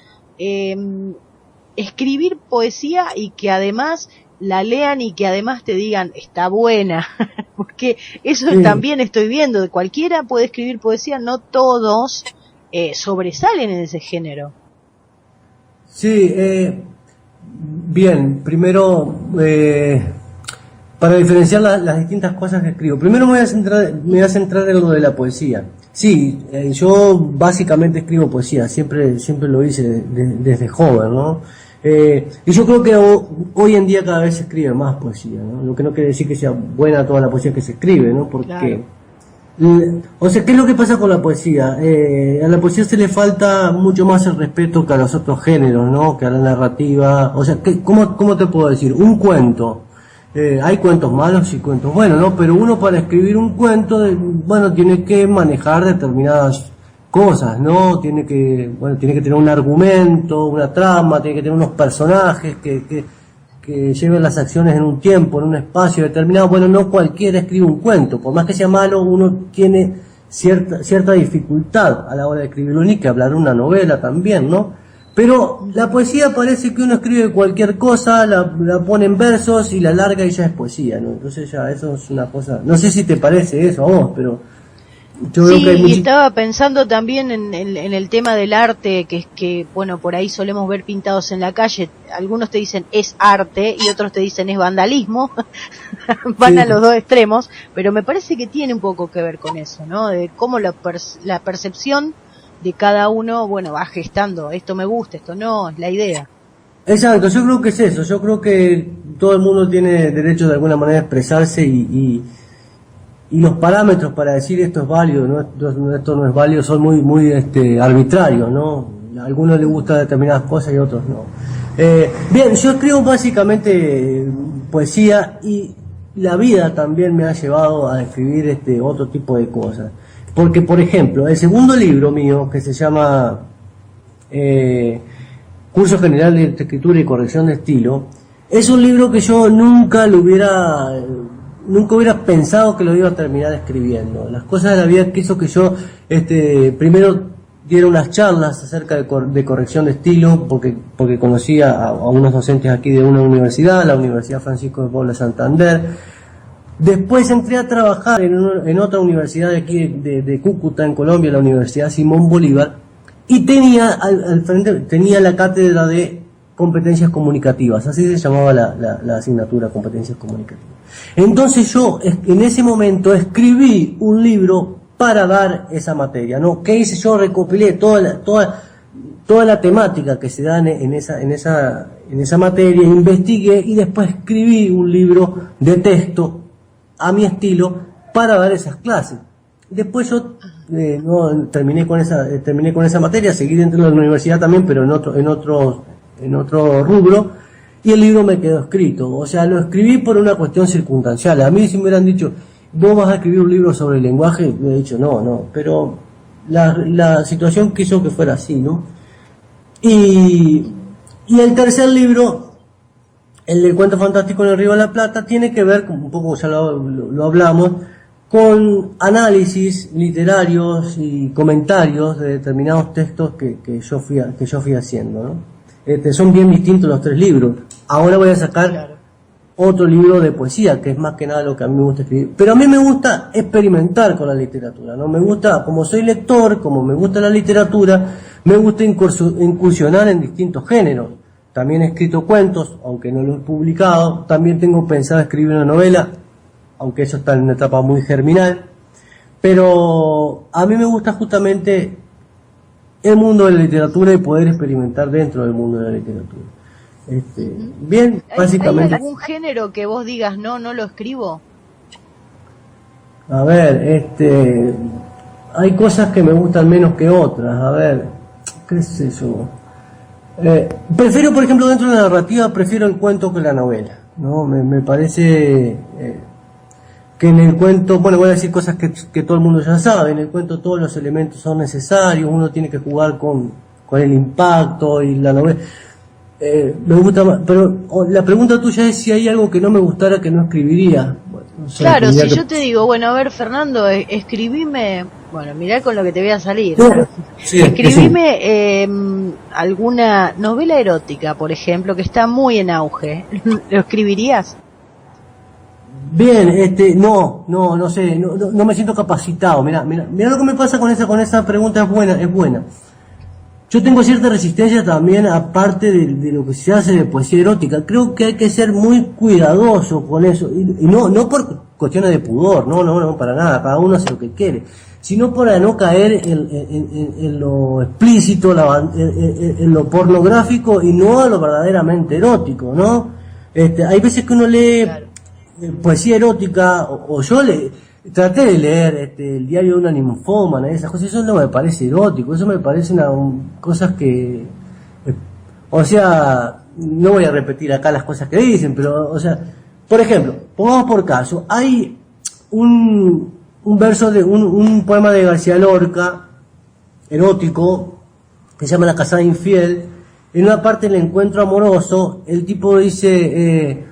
escribir poesía y que además la lean y que además te digan está buena, porque eso también estoy viendo, cualquiera puede escribir poesía, no todos sobresalen en ese género.
Sí, bien, primero, para diferenciar las distintas cosas que escribo, primero me voy a centrar en lo de la poesía. Sí, yo básicamente escribo poesía, siempre lo hice desde joven, ¿no? Y yo creo que hoy en día cada vez se escribe más poesía, ¿no? Lo que no quiere decir que sea buena toda la poesía que se escribe, ¿no? Porque, claro. O sea, ¿qué es lo que pasa con la poesía? A la poesía se le falta mucho más el respeto que a los otros géneros, ¿no? Que a la narrativa. O sea, ¿cómo te puedo decir? Un cuento. Hay cuentos malos y cuentos buenos, ¿no? Pero uno para escribir un cuento, bueno, tiene que manejar determinadas cosas, ¿no? Tiene que tener un argumento, una trama, tiene que tener unos personajes que lleven las acciones en un tiempo, en un espacio determinado. Bueno, no cualquiera escribe un cuento, por más que sea malo, uno tiene cierta dificultad a la hora de escribirlo, ni que hablar una novela también, ¿no? Pero la poesía parece que uno escribe cualquier cosa, la pone en versos y la larga y ya es poesía, ¿no? Entonces ya eso es una cosa, no sé si te parece eso a vos, pero yo veo que hay
y estaba pensando también en el tema del arte, que bueno, por ahí solemos ver pintados en la calle. Algunos te dicen es arte y otros te dicen es vandalismo. Van a los dos extremos, pero me parece que tiene un poco que ver con eso, ¿no? De cómo la percepción de cada uno, bueno, va gestando. Esto me gusta, esto no, es la idea.
Exacto, yo creo que es eso. Yo creo que todo el mundo tiene derecho de alguna manera a expresarse y los parámetros para decir esto es válido, ¿no? Esto no es válido, son muy arbitrarios, ¿no? A algunos les gusta determinadas cosas y a otros no. Bien, yo escribo básicamente poesía y la vida también me ha llevado a escribir otro tipo de cosas. Porque, por ejemplo, el segundo libro mío, que se llama Curso General de Escritura y Corrección de Estilo, es un libro que yo nunca hubiera pensado que lo iba a terminar escribiendo. Las cosas de la vida que hizo que yo primero diera unas charlas acerca de corrección de estilo, porque conocía a unos docentes aquí de una universidad, la Universidad Francisco de Paula Santander. Después entré a trabajar en otra universidad de aquí de Cúcuta, en Colombia, la Universidad Simón Bolívar, y tenía al frente tenía la cátedra de competencias comunicativas, así se llamaba la asignatura, competencias comunicativas. Entonces yo en ese momento escribí un libro para dar esa materia, ¿no? ¿Qué hice? Yo recopilé toda la temática que se da en esa materia, investigué y después escribí un libro de texto a mi estilo para dar esas clases. Después yo no terminé con esa materia, seguí dentro de la universidad también, pero en otro rubro, y el libro me quedó escrito. O sea, lo escribí por una cuestión circunstancial. A mí si me hubieran dicho, vos vas a escribir un libro sobre el lenguaje, me he dicho no, pero la situación quiso que fuera así, ¿no? Y el tercer libro, el del cuento fantástico en el Río de la Plata, tiene que ver, un poco ya lo hablamos, con análisis literarios y comentarios de determinados textos que yo fui haciendo, ¿no? Son bien distintos los 3 libros. Ahora voy a sacar otro libro de poesía, que es más que nada lo que a mí me gusta escribir. Pero a mí me gusta experimentar con la literatura, ¿no? Me gusta, como soy lector, como me gusta la literatura, me gusta incursionar en distintos géneros. También he escrito cuentos, aunque no los he publicado. También tengo pensado escribir una novela, aunque eso está en una etapa muy germinal. Pero a mí me gusta justamente el mundo de la literatura y poder experimentar dentro del mundo de la literatura. Bien, básicamente.
¿Hay algún género que vos digas, no lo escribo?
A ver, hay cosas que me gustan menos que otras. A ver, qué sé yo. Prefiero, por ejemplo, dentro de la narrativa, prefiero el cuento que la novela, ¿no? Me parece que en el cuento, bueno, voy a decir cosas que todo el mundo ya sabe. En el cuento todos los elementos son necesarios, uno tiene que jugar con el impacto, y la novela me gusta más. Pero la pregunta tuya es si hay algo que no me gustara, que no escribiría. Bueno, no sé,
claro, si yo te digo, bueno, a ver, Fernando, escribime, bueno, mirá con lo que te voy a salir.
Sí,
escribime alguna novela erótica, por ejemplo, que está muy en auge. ¿Lo escribirías?
Bien, no sé, no me siento capacitado. Mira lo que me pasa con esa pregunta. Es buena. Yo tengo cierta resistencia también, aparte de lo que se hace de poesía erótica. Creo que hay que ser muy cuidadoso con eso, y no por cuestiones de pudor, no, para nada, cada uno hace lo que quiere, sino para no caer en lo explícito, en lo pornográfico, y no a lo verdaderamente erótico, ¿no? Hay veces que uno lee poesía erótica, o yo traté de leer el diario de una ninfómana, esas cosas. Eso no me parece erótico, eso me parecen cosas que, o sea, no voy a repetir acá las cosas que dicen, pero, o sea, por ejemplo, pongamos por caso, hay un verso de un poema de García Lorca, erótico, que se llama La casada infiel. En una parte del encuentro amoroso, el tipo dice,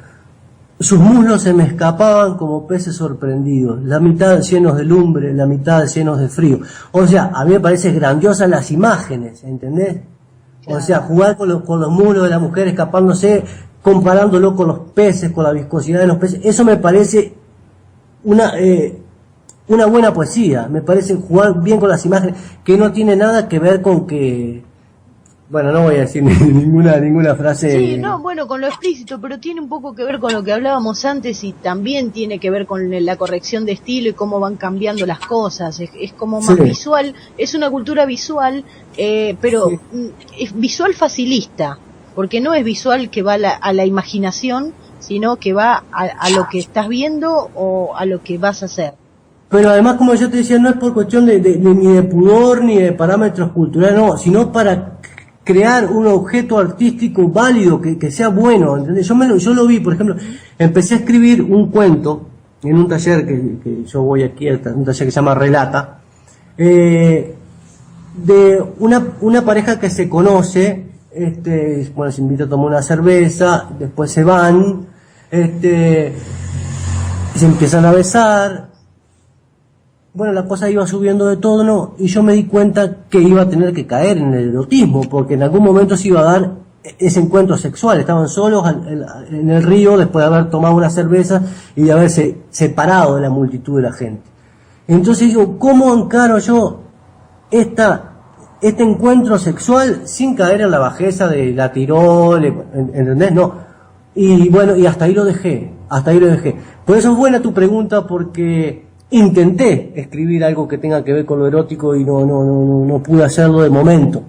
sus muslos se me escapaban como peces sorprendidos, la mitad llenos de lumbre, la mitad llenos de frío. O sea, a mí me parecen grandiosas las imágenes, ¿entendés? Claro. O sea, jugar con los muslos de la mujer escapándose, comparándolo con los peces, con la viscosidad de los peces, eso me parece una buena poesía. Me parece jugar bien con las imágenes, que no tiene nada que ver con que... Bueno, no voy a decir ninguna frase.
Sí, no, bueno, con lo explícito, pero tiene un poco que ver con lo que hablábamos antes, y también tiene que ver con la corrección de estilo y cómo van cambiando las cosas. Es como más visual, es una cultura visual, pero es visual facilista, porque no es visual que va a la imaginación, sino que va a lo que estás viendo o a lo que vas a hacer.
Pero además, como yo te decía, no es por cuestión ni de pudor ni de parámetros culturales, no, sino para crear un objeto artístico válido, que sea bueno, ¿entendés? Yo lo vi, por ejemplo, empecé a escribir un cuento en un taller que yo voy aquí, un taller que se llama Relata, de una pareja que se conoce, bueno, se invita a tomar una cerveza, después se van, se empiezan a besar. Bueno, la cosa iba subiendo de tono, y yo me di cuenta que iba a tener que caer en el erotismo, porque en algún momento se iba a dar ese encuentro sexual. Estaban solos en el río después de haber tomado una cerveza y de haberse separado de la multitud de la gente. Entonces digo, ¿cómo encaro yo este encuentro sexual sin caer en la bajeza de la tirole? ¿Entendés? No. Y bueno, y hasta ahí lo dejé. Por eso es buena tu pregunta, porque intenté escribir algo que tenga que ver con lo erótico y no pude hacerlo de momento.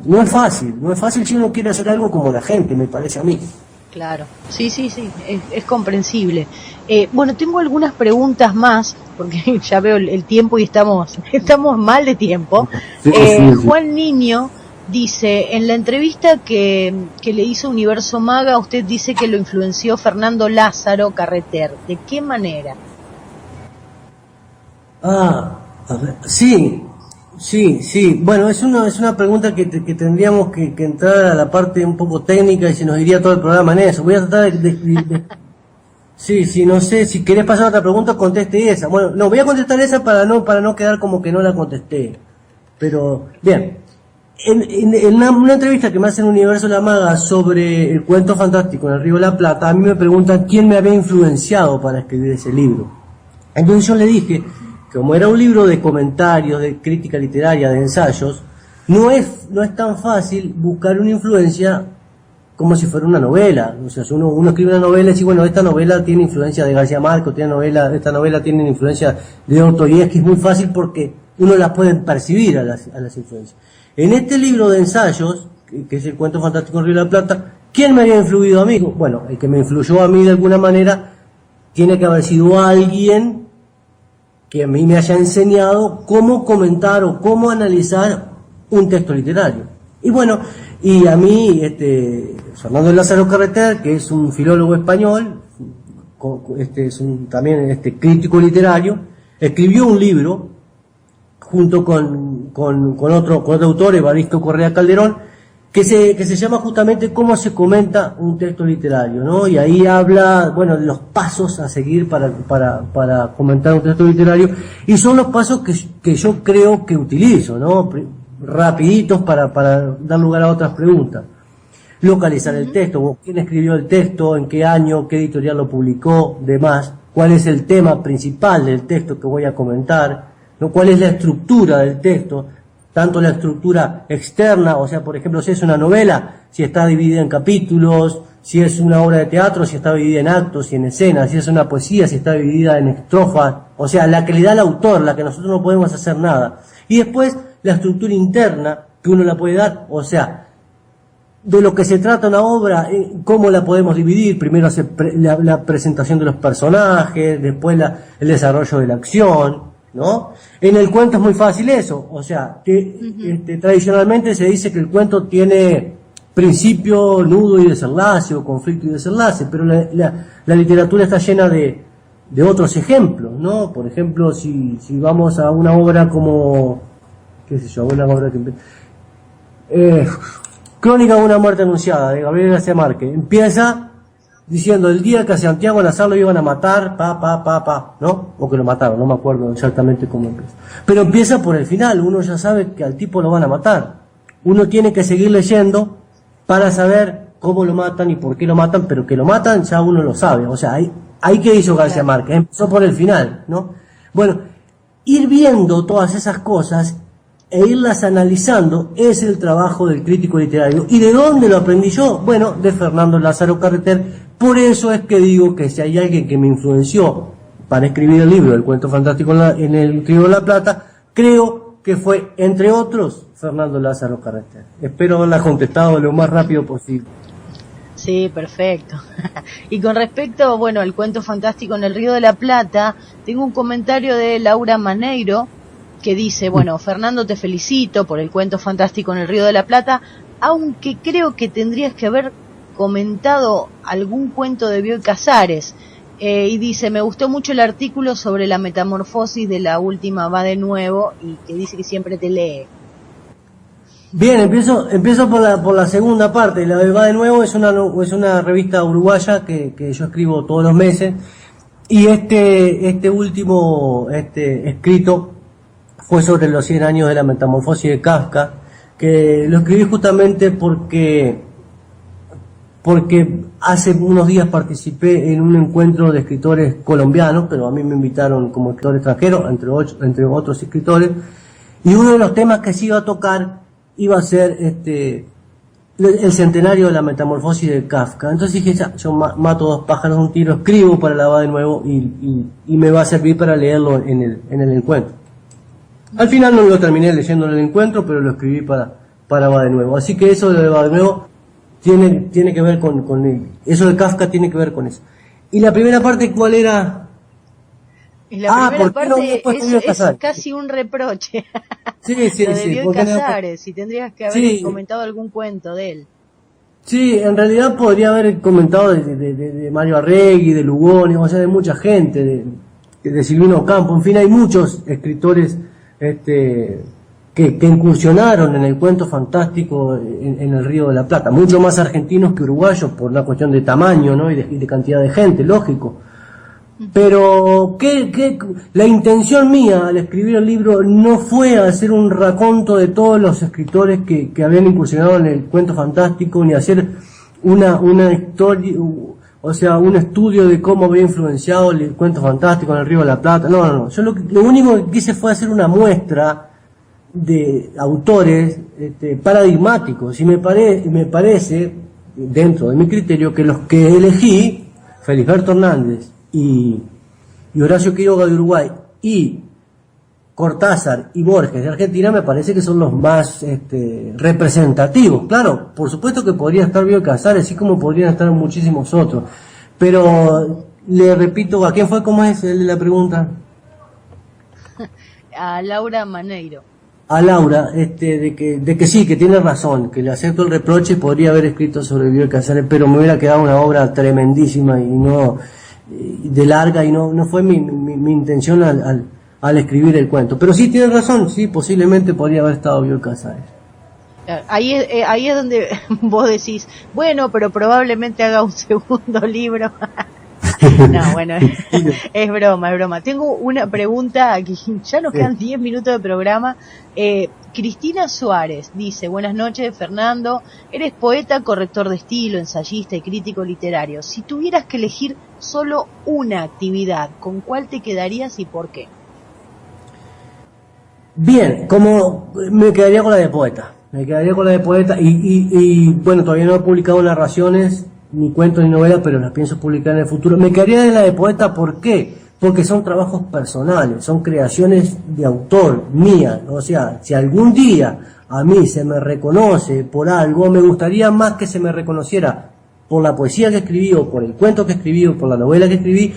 No es fácil si uno quiere hacer algo como la gente, me parece a mí.
Claro, sí, es comprensible. Bueno, tengo algunas preguntas más, porque ya veo el tiempo y estamos mal de tiempo. Sí. Juan Niño dice, en la entrevista que le hizo Universo Maga, usted dice que lo influenció Fernando Lázaro Carreter. ¿De qué manera?
A ver, sí. Bueno, es una pregunta que tendríamos que entrar a la parte un poco técnica, y se nos iría todo el programa en eso. Voy a tratar de sí, no sé, si querés pasar a otra pregunta, conteste esa. Bueno, no, voy a contestar esa para no quedar como que no la contesté. Pero, bien, en una entrevista que me hace en Universo La Maga sobre el cuento fantástico en el Río de la Plata, a mí me preguntan quién me había influenciado para escribir ese libro. Entonces yo le dije, como era un libro de comentarios, de crítica literaria, de ensayos, no es tan fácil buscar una influencia como si fuera una novela. O sea, si uno escribe una novela y dice, bueno, esta novela tiene influencia de García Márquez, esta novela tiene influencia de Dostoyevski, es muy fácil porque uno las puede percibir a las influencias. En este libro de ensayos, que es el cuento fantástico en Río de la Plata, ¿quién me había influido a mí? Bueno, el que me influyó a mí de alguna manera tiene que haber sido alguien que a mí me haya enseñado cómo comentar o cómo analizar un texto literario. Y bueno, y a mí, Fernando Lázaro Carreter, que es un filólogo español, es también crítico literario, escribió un libro junto con otro autor, Evaristo Correa Calderón, que se llama justamente Cómo se comenta un texto literario, ¿no? Y ahí habla, bueno, de los pasos a seguir para comentar un texto literario, y son los pasos que yo creo que utilizo, ¿no? Rapiditos para dar lugar a otras preguntas. Localizar el texto, quién escribió el texto, en qué año, qué editorial lo publicó, demás, cuál es el tema principal del texto que voy a comentar, ¿no? Cuál es la estructura del texto, tanto la estructura externa, o sea, por ejemplo, si es una novela, si está dividida en capítulos, si es una obra de teatro, si está dividida en actos y en escenas, si es una poesía, si está dividida en estrofas, o sea, la que le da el autor, la que nosotros no podemos hacer nada. Y después, la estructura interna, que uno la puede dar, o sea, de lo que se trata una obra, cómo la podemos dividir. Primero la presentación de los personajes, después el desarrollo de la acción, ¿no? En el cuento es muy fácil eso, o sea, tradicionalmente se dice que el cuento tiene principio, nudo y desenlace, o conflicto y desenlace, pero la literatura está llena de otros ejemplos, ¿no? Por ejemplo, si vamos a una obra como, qué sé yo, una obra que Crónica de una muerte anunciada, de Gabriel García Márquez, empieza diciendo el día que a Santiago Nazar lo iban a matar, ¿no? O que lo mataron, no me acuerdo exactamente cómo empieza. Pero empieza por el final, uno ya sabe que al tipo lo van a matar. Uno tiene que seguir leyendo para saber cómo lo matan y por qué lo matan, pero que lo matan ya uno lo sabe. O sea, ahí que hizo García Márquez, empezó por el final, ¿no? Bueno, ir viendo todas esas cosas e irlas analizando es el trabajo del crítico literario. ¿Y de dónde lo aprendí yo? Bueno, de Fernando Lázaro Carreter. Por eso es que digo que si hay alguien que me influenció para escribir el libro del cuento fantástico en el Río de la Plata, creo que fue, entre otros, Fernando Lázaro Carreter. Espero haberla contestado lo más rápido posible.
Sí, perfecto. Y con respecto, bueno, al cuento fantástico en el Río de la Plata, tengo un comentario de Laura Maneiro, que dice, bueno, Fernando, te felicito por el cuento fantástico en el Río de la Plata, aunque creo que tendrías que haber comentado algún cuento de Bioy Casares. Y dice, me gustó mucho el artículo sobre la metamorfosis de la última Va de Nuevo, y que dice que siempre te lee.
Bien, empiezo por la segunda parte. La de Va de Nuevo es una revista uruguaya que yo escribo todos los meses, y este último escrito fue sobre los 100 años de la metamorfosis de Kafka, que lo escribí justamente porque hace unos días participé en un encuentro de escritores colombianos, pero a mí me invitaron como escritor extranjero, entre otros escritores, y uno de los temas que se iba a tocar iba a ser el centenario de la metamorfosis de Kafka. Entonces dije, ya, yo mato dos pájaros de un tiro, escribo para la Va de Nuevo y me va a servir para leerlo en el encuentro. Al final no lo terminé leyendo en el encuentro, pero lo escribí para Va de Nuevo. Así que eso de Va de Nuevo tiene que ver con eso de Kafka tiene que ver con eso. Y la primera parte, ¿cuál era?
Y la primera parte es casi un reproche.
Sí.
Lo de Bioy Casares, si tendrías que haber comentado algún cuento de él.
Sí, en realidad podría haber comentado de Mario Arregui, de Lugones, o sea, de mucha gente, de Silvino Campo, en fin, hay muchos escritores que incursionaron en el cuento fantástico en el Río de la Plata, mucho más argentinos que uruguayos por una cuestión de tamaño, ¿no? y de cantidad de gente, lógico. Pero la intención mía al escribir el libro no fue hacer un raconto de todos los escritores que habían incursionado en el cuento fantástico, ni hacer una historia, o sea, un estudio de cómo había influenciado el cuento fantástico en el Río de la Plata. No. Yo lo único que quise fue hacer una muestra de autores paradigmáticos, y me parece, dentro de mi criterio, que los que elegí, Felisberto Hernández y Horacio Quiroga de Uruguay, y Cortázar y Borges de Argentina me parece que son los más representativos. Claro, por supuesto que podría estar Bioy Casares, así como podrían estar muchísimos otros. Pero le repito, ¿a quién fue? ¿Cómo es la pregunta?
A Laura Maneiro.
A Laura, de que sí, que tiene razón, que le acepto el reproche y podría haber escrito sobre Bioy Casares, pero me hubiera quedado una obra tremendísima y no de larga, y no fue mi intención al escribir el cuento. Pero sí tiene razón, sí, posiblemente podría haber estado Bioy Casares.
Ahí es donde vos decís, bueno, pero probablemente haga un segundo libro. No, bueno, es broma. Tengo una pregunta aquí, ya nos quedan 10 minutos de programa. Cristina Suárez dice, buenas noches Fernando, eres poeta, corrector de estilo, ensayista y crítico literario. Si tuvieras que elegir solo una actividad, ¿con cuál te quedarías y por qué?
Bien, como me quedaría con la de poeta. Y bueno, todavía no he publicado narraciones, ni cuentos ni novelas, pero las pienso publicar en el futuro. Me quedaría de la de poeta, ¿por qué? Porque son trabajos personales, son creaciones de autor, mías. O sea, si algún día a mí se me reconoce por algo, me gustaría más que se me reconociera por la poesía que escribí, o por el cuento que escribí, o por la novela que escribí,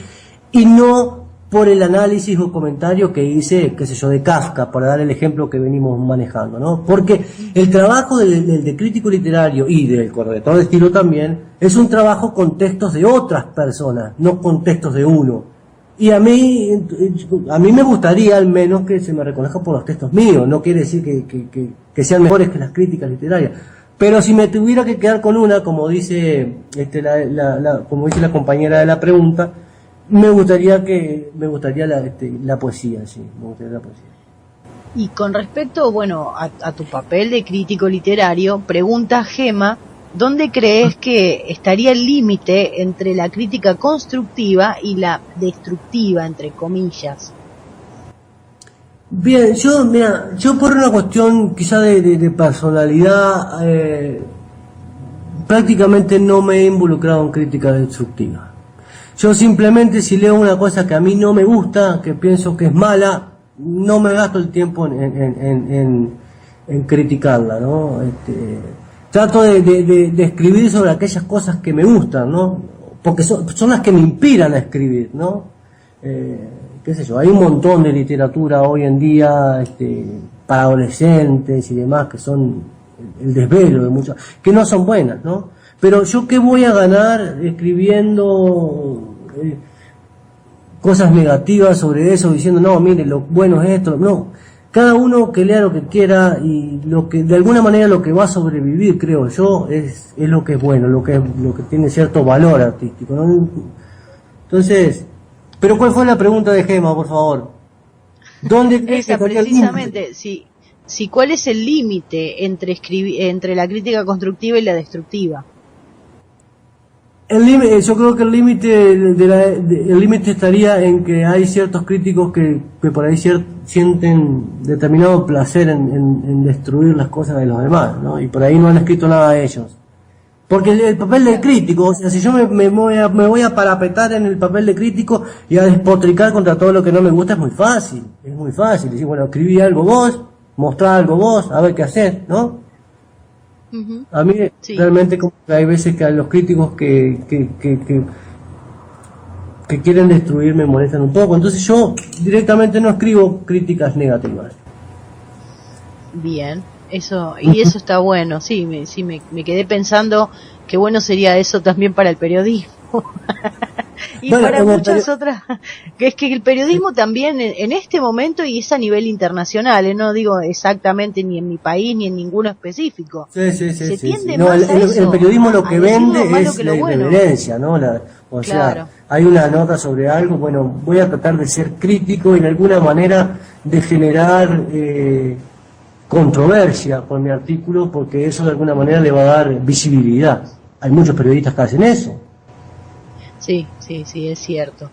y no por el análisis o comentario que hice, qué sé yo, de Kafka, para dar el ejemplo que venimos manejando, ¿no? Porque el trabajo del crítico literario y del corrector de estilo también es un trabajo con textos de otras personas, no con textos de uno. Y a mí me gustaría al menos que se me reconozca por los textos míos, no quiere decir que sean mejores que las críticas literarias. Pero si me tuviera que quedar con una, como dice como dice la compañera de la pregunta, me gustaría la poesía, sí, me gustaría la poesía.
Y con respecto, bueno, a tu papel de crítico literario, pregunta Gema, ¿dónde crees que estaría el límite entre la crítica constructiva y la destructiva, entre comillas?
Bien, yo por una cuestión quizá de personalidad, prácticamente no me he involucrado en crítica destructiva. Yo simplemente, si leo una cosa que a mí no me gusta, que pienso que es mala, no me gasto el tiempo en criticarla, ¿no? Trato de escribir sobre aquellas cosas que me gustan, ¿no? Porque son las que me inspiran a escribir, ¿no? Qué sé yo, hay un montón de literatura hoy en día para adolescentes y demás que son el desvelo de muchas, que no son buenas, ¿no? Pero yo qué voy a ganar escribiendo cosas negativas sobre eso, diciendo, no, mire, lo bueno es esto. No, cada uno que lea lo que quiera, y lo que de alguna manera lo que va a sobrevivir, creo yo, es lo que es bueno, lo que tiene cierto valor artístico, ¿no? Entonces, pero ¿cuál fue la pregunta de Gema, por favor? ¿Dónde crees que estaría
precisamente, si cuál es el límite entre la crítica constructiva y la destructiva?
Yo creo que el límite estaría en que hay ciertos críticos que por ahí sienten determinado placer en destruir las cosas de los demás, ¿no? Y por ahí no han escrito nada de ellos. Porque el papel del crítico, o sea, si yo me voy a parapetar en el papel de crítico y a despotricar contra todo lo que no me gusta, es muy fácil. Decir, bueno, escribí algo vos, mostrá algo vos, a ver qué hacer, ¿no? Uh-huh. A mí realmente como que hay veces que a los críticos que quieren destruir me molestan un poco, entonces yo directamente no escribo críticas negativas.
Bien, eso está bueno, sí, me quedé pensando que bueno sería eso también para el periodismo. Y bueno, para muchas otras, que es que el periodismo también en este momento, y es a nivel internacional, no digo exactamente ni en mi país ni en ninguno específico.
Se tiende más a eso, el periodismo lo que vende es la irreverencia, ¿no? Sea, hay una nota sobre algo, bueno, voy a tratar de ser crítico y de alguna manera de generar controversia con mi artículo, porque eso de alguna manera le va a dar visibilidad. Hay muchos periodistas que hacen eso.
Sí, es cierto.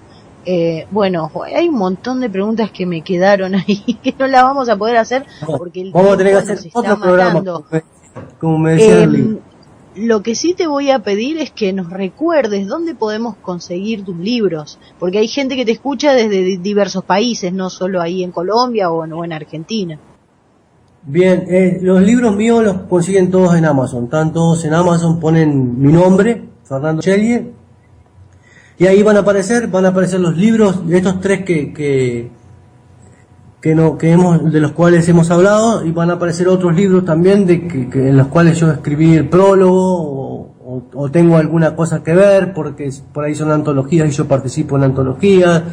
Bueno, hay un montón de preguntas que me quedaron ahí, que no las vamos a poder hacer porque el
vamos a tener que hacer otro programa, como me decía el libro.
Lo que sí te voy a pedir es que nos recuerdes dónde podemos conseguir tus libros, porque hay gente que te escucha desde diversos países, no solo ahí en Colombia o en Argentina.
Bien, los libros míos los consiguen todos en Amazon, están todos en Amazon, ponen mi nombre, Fernando Chelier, y ahí van a aparecer los libros de estos tres de los cuales hemos hablado, y van a aparecer otros libros también en los cuales yo escribí el prólogo o tengo alguna cosa que ver, porque por ahí son antologías y yo participo en antologías,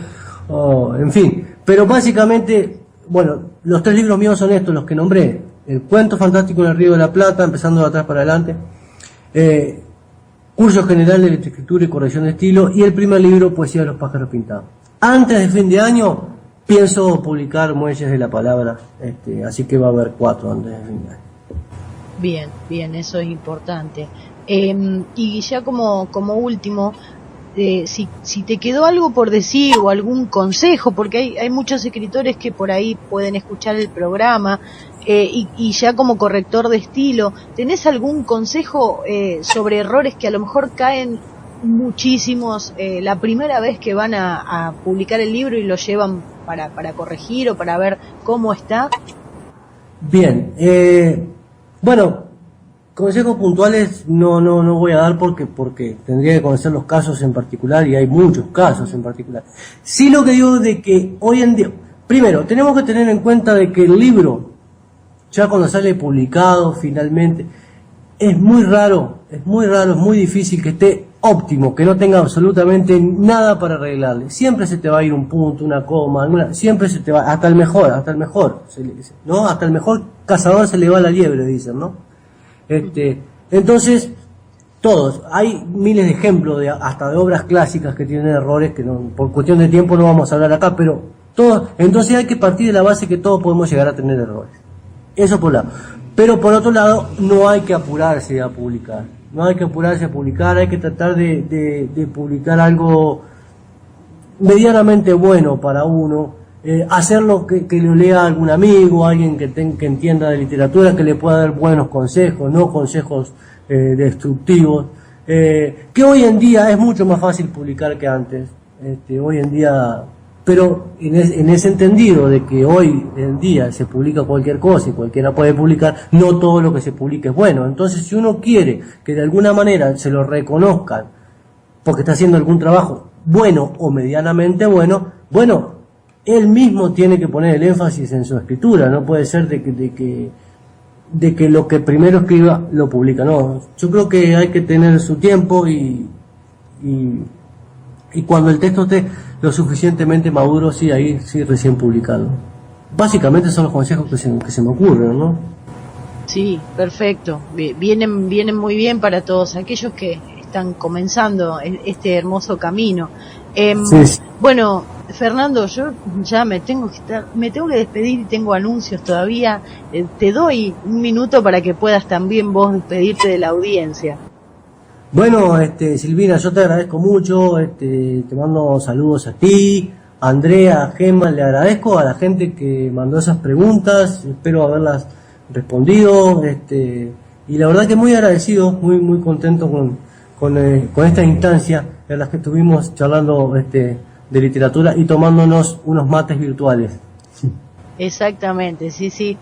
en fin. Pero básicamente, bueno, los tres libros míos son estos, los que nombré: El cuento fantástico del Río de la Plata, empezando de atrás para adelante, Curso General de Escritura y Corrección de Estilo, y el primer libro, Poesía de los Pájaros Pintados. Antes de fin de año pienso publicar Muelles de la Palabra, así que va a haber 4 antes de fin de año.
Bien, eso es importante. Y ya como último, si te quedó algo por decir o algún consejo, porque hay muchos escritores que por ahí pueden escuchar el programa, y ya como corrector de estilo, ¿tenés algún consejo sobre errores que a lo mejor caen muchísimos la primera vez que van a publicar el libro y lo llevan para corregir o para ver cómo está?
Bien, bueno, consejos puntuales no voy a dar porque tendría que conocer los casos en particular, y hay muchos casos en particular. Sí, lo que digo de que hoy en día, primero, tenemos que tener en cuenta de que el libro, ya cuando sale publicado finalmente, es muy raro, es muy difícil que esté óptimo, que no tenga absolutamente nada para arreglarle. Siempre se te va a ir un punto, una coma, siempre se te va, hasta el mejor, ¿no? Hasta el mejor cazador se le va la liebre, dicen, ¿no? Entonces, todos, hay miles de ejemplos hasta de obras clásicas que tienen errores que por cuestión de tiempo no vamos a hablar acá, pero todos, entonces hay que partir de la base que todos podemos llegar a tener errores. Eso por un lado. Pero por otro lado, no hay que apurarse a publicar. No hay que apurarse a publicar, hay que tratar de publicar algo medianamente bueno para uno, hacerlo que lo lea algún amigo, alguien que entienda de literatura, que le pueda dar buenos consejos, no consejos destructivos, que hoy en día es mucho más fácil publicar que antes, hoy en día, pero en ese entendido de que hoy en día se publica cualquier cosa y cualquiera puede publicar, no todo lo que se publica es bueno. Entonces, si uno quiere que de alguna manera se lo reconozcan porque está haciendo algún trabajo bueno o medianamente bueno, él mismo tiene que poner el énfasis en su escritura. No puede ser de que lo que primero escriba lo publica. No, yo creo que hay que tener su tiempo y cuando el texto esté lo suficientemente maduro, sí, ahí sí recién publicado. Básicamente son los consejos que se me ocurren, ¿no?
Sí, perfecto. Vienen muy bien para todos aquellos que están comenzando este hermoso camino. Sí. Bueno, Fernando, yo ya me tengo que despedir y tengo anuncios todavía. Te doy un minuto para que puedas también vos despedirte de la audiencia.
Bueno, Silvina, yo te agradezco mucho, te mando saludos a ti, a Andrea, a Gemma, le agradezco a la gente que mandó esas preguntas, espero haberlas respondido, y la verdad que muy agradecido, muy contento con esta instancia en la que estuvimos charlando de literatura y tomándonos unos mates virtuales.
Exactamente, sí,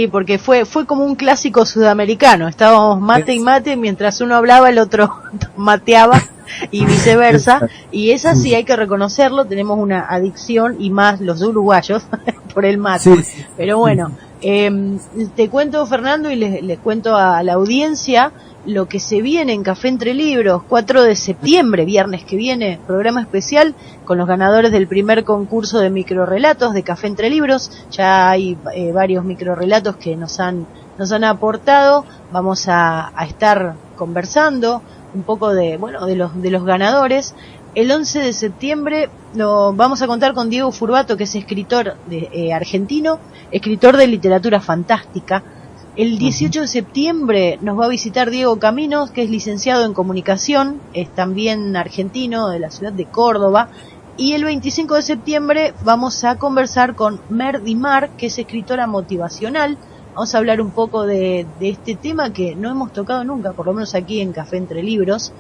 porque fue como un clásico sudamericano, estábamos mate y mate, mientras uno hablaba el otro mateaba y viceversa, y es así, hay que reconocerlo, tenemos una adicción, y más los uruguayos por el mate, sí. Pero bueno, te cuento, Fernando, y les cuento a la audiencia lo que se viene en Café Entre Libros, 4 de septiembre, viernes que viene, programa especial con los ganadores del primer concurso de microrrelatos de Café Entre Libros. Ya hay varios microrrelatos que nos han aportado. Vamos a estar conversando un poco de los ganadores. El 11 de septiembre vamos a contar con Diego Furbato, que es escritor argentino, escritor de literatura fantástica. El 18 de septiembre nos va a visitar Diego Caminos, que es licenciado en comunicación, es también argentino, de la ciudad de Córdoba. Y el 25 de septiembre vamos a conversar con Mer Dimar, que es escritora motivacional, Vamos a hablar un poco de este tema que no hemos tocado nunca, por lo menos aquí en Café Entre Libros.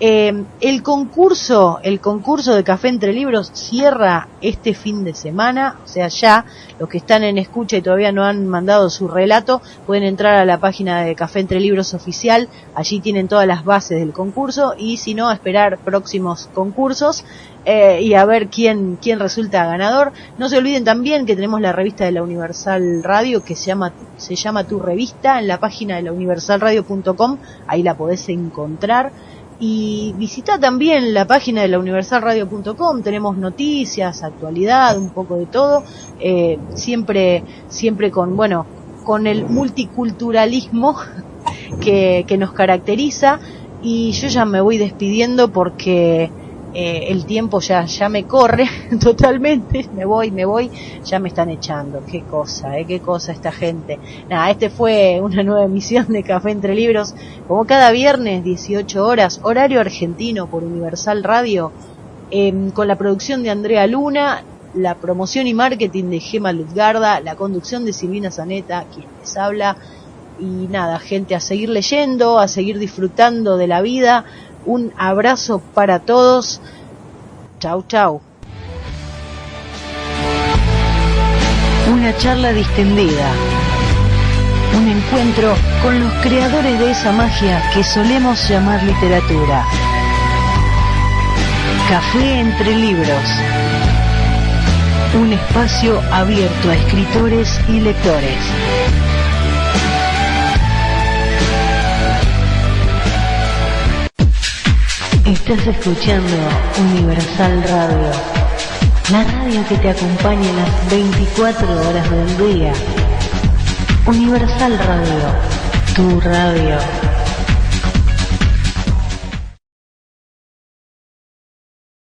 El concurso de Café Entre Libros cierra este fin de semana, o sea, ya los que están en escucha y todavía no han mandado su relato pueden entrar a la página de Café Entre Libros oficial, allí tienen todas las bases del concurso, y si no, a esperar próximos concursos y a ver quién resulta ganador. No se olviden también que tenemos la revista de la Universal Radio que se llama Tu Revista, en la página de launiversalradio.com, ahí la podés encontrar. Y visita también la página de la universalradio.com, tenemos noticias, actualidad, un poco de todo, siempre con el multiculturalismo que nos caracteriza. Y yo ya me voy despidiendo porque el tiempo ya me corre totalmente, me voy, ya me están echando, qué cosa esta gente. Nada, este fue una nueva emisión de Café Entre Libros, como cada viernes, 18 horas, horario argentino, por Universal Radio, con la producción de Andrea Luna, la promoción y marketing de Gema Luzgarda, la conducción de Silvina Zaneta, quien les habla. Y nada, gente, a seguir leyendo, a seguir disfrutando de la vida. Un abrazo para todos. Chau, chau. Una charla distendida. Un encuentro con los creadores de esa magia que solemos llamar literatura. Café Entre Libros. Un espacio abierto a escritores y lectores. Estás escuchando Universal Radio, la radio que te acompaña las 24 horas del día. Universal Radio, tu radio.